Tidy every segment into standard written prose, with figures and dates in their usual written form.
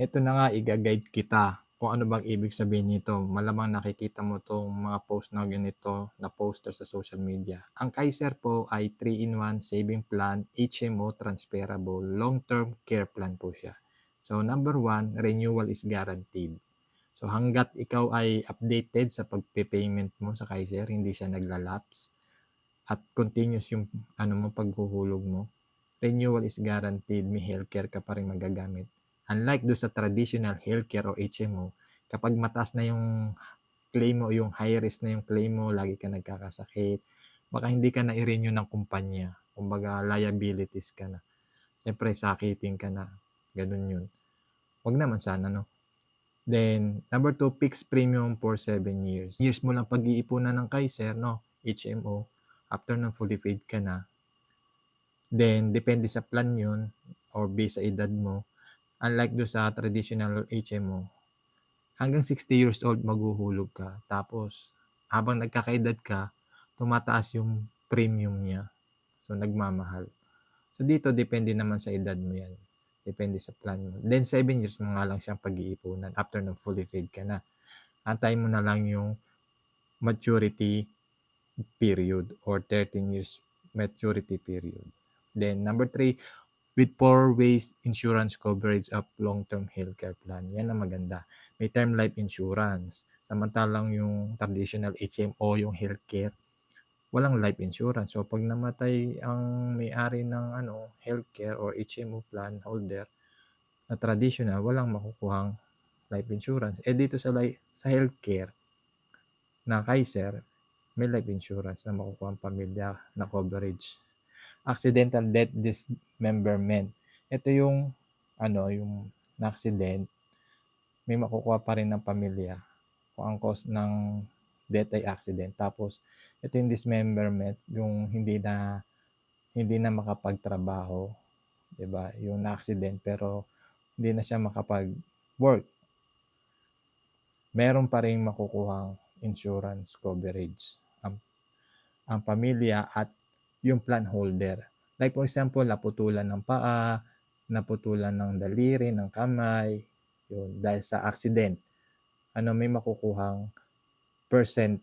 Eto na nga, iga-guide kita kung ano bang ibig sabihin nito. Malamang nakikita mo 'tong mga post na ganito na poster sa social media. Ang Kaiser po ay 3-in-1 saving plan, HMO transferable, long-term care plan po siya. So number one, renewal is guaranteed. So hangga't ikaw ay updated sa pagpe-payment mo sa Kaiser, hindi siya nagla-lapse at continuous yung ano mo, paghuhulog mo, renewal is guaranteed, may healthcare ka pa ring magagamit. Unlike do sa traditional healthcare o HMO, kapag mataas na yung claim mo, yung high risk na yung claim mo, lagi ka nagkakasakit, baka hindi ka na i-renew ng kumpanya. Kumbaga liabilities ka na. Siyempre sakitin ka na, ganun yun. Wag naman sana, no? Then, number two, fixed premium for 7 years. Years mo lang pag-iipunan ng Kaiser, no? HMO. After ng fully paid ka na, then, depende sa plan yun or based sa edad mo. Unlike do sa traditional HMO, hanggang 60 years old maghuhulog ka. Tapos, habang nagkakaedad ka, tumataas yung premium niya. So, nagmamahal. So, dito, depende naman sa edad mo yan. Depende sa plan mo. Then, 7 years mo nga lang siyang pag-iipunan after ng fully paid ka na. Antayin mo na lang yung maturity period or 13 years maturity period. Then, number 3, with 4 ways insurance coverage of long-term healthcare plan. Yan ang maganda. May term life insurance. Samantalang yung traditional HMO, yung healthcare, walang life insurance. So, pag namatay ang may-ari ng healthcare or HMO plan holder na traditional, walang makukuhang life insurance. Dito sa healthcare na Kaiser, may life insurance na makukuha ang pamilya na coverage. Accidental death dismemberment. Ito yung yung na-accident, may makukuha pa rin ng pamilya kung ang cause ng death ay accident. Tapos ito yung dismemberment, yung hindi na makapagtrabaho, 'di ba? Yung na-accident pero hindi na siya makapag-work. Meron pa ring makukuhang insurance coverage ang pamilya at yung plan holder. Like for example, naputulan ng paa, naputulan ng daliri, ng kamay, yun, dahil sa accident. May makukuhang percent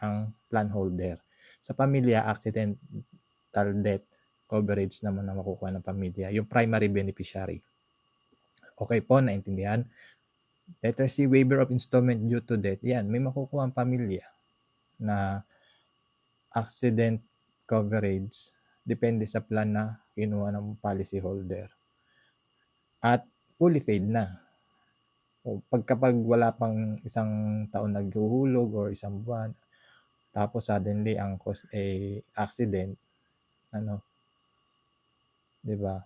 ang plan holder. Sa pamilya, accidental death coverage naman na makukuha ng pamilya, yung primary beneficiary. Okay po, naintindihan? Letter C, waiver of installment due to death. Yan, may makukuha ang pamilya na accident coverage depende sa plan na kinuha ng policy holder. At fully paid na. Kapag wala pang isang taon naghuhulog or isang buwan, tapos suddenly ang cause ay accident, 'di ba?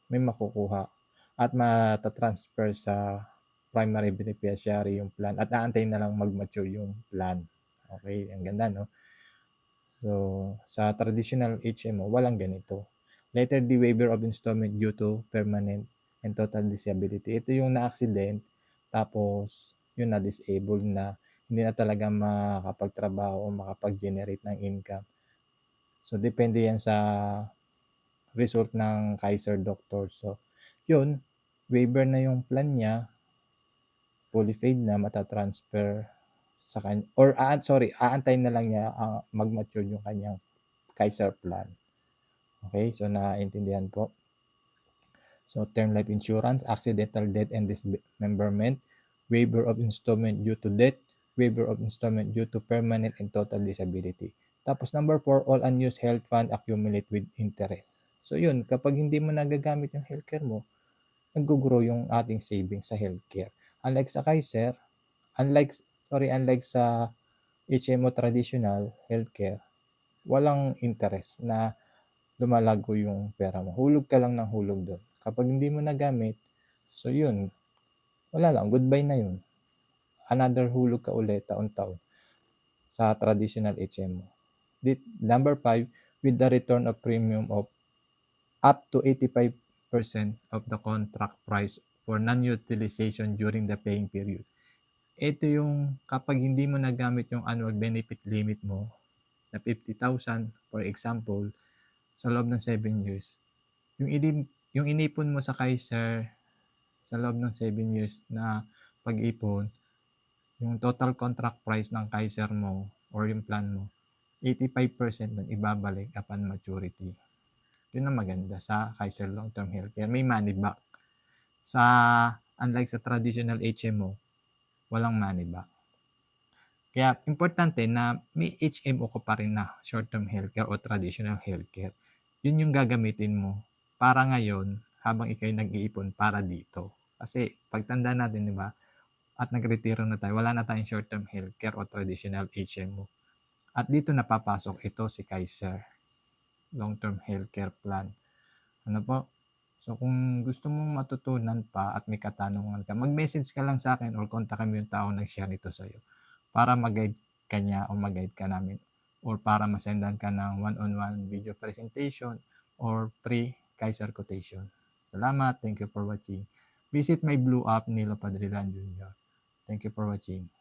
May makukuha at mata-transfer sa primary beneficiary yung plan at aantayin na lang mag-mature yung plan. Okay, ang ganda, no? So, sa traditional HMO, walang ganito. Letter D, waiver of installment due to permanent and total disability. Ito yung na-accident, tapos yung na-disable na, hindi na talaga makapagtrabaho o makapag-generate ng income. So, depende yan sa result ng Kaiser Doctor. So, yun, waiver na yung plan niya, fully paid na, matatransfer sa kanya, or aantayin na lang niya mag-mature yung kanyang Kaiser plan. Okay, so naintindihan po. So, term life insurance, accidental death and dismemberment, waiver of installment due to death, waiver of installment due to permanent and total disability. Tapos number 4, all unused health fund accumulate with interest. So yun, kapag hindi mo nagagamit yung healthcare mo, nag-grow yung ating savings sa healthcare. Unlike sa Kaiser, unlike sa HMO traditional healthcare, walang interest na lumalago yung pera mo. Hulog ka lang ng hulog doon. Kapag hindi mo nagamit, so yun, wala lang, goodbye na yun. Another hulog ka ulit taon-taon sa traditional HMO. Number 5, with the return of premium of up to 85% of the contract price for non-utilization during the paying period. Ito yung kapag hindi mo nagamit yung annual benefit limit mo na 50,000, for example, sa loob ng 7 years, yung inipon mo sa Kaiser Sa loob ng 7 years na pag-ipon, yung total contract price ng Kaiser mo or yung plan mo, 85% nun ibabalik upon maturity. Yun ang maganda sa Kaiser Long-Term Healthcare, may money back. Unlike sa traditional HMO, walang money back. Kaya importante na may HMO ka pa rin na short-term healthcare o traditional healthcare. Yun yung gagamitin mo para ngayon habang ikaw'y nag-iipon para dito. Kasi pagtanda natin, di ba, at nagretiro na tayo, wala na tayong short-term healthcare o traditional HMO. At dito napapasok ito si Kaiser Long-Term Healthcare Plan. Ano po? So kung gusto mong matutunan pa at may katanungan ka, mag-message ka lang sa akin or kontakin mo yung taong nag-share nito sa'yo para mag-guide ka niya o mag-guide ka namin or para masendan ka ng one-on-one video presentation or free Kaiser quotation. Salamat. Thank you for watching. Visit my Blue app, Nilo Padrilan Jr. Thank you for watching.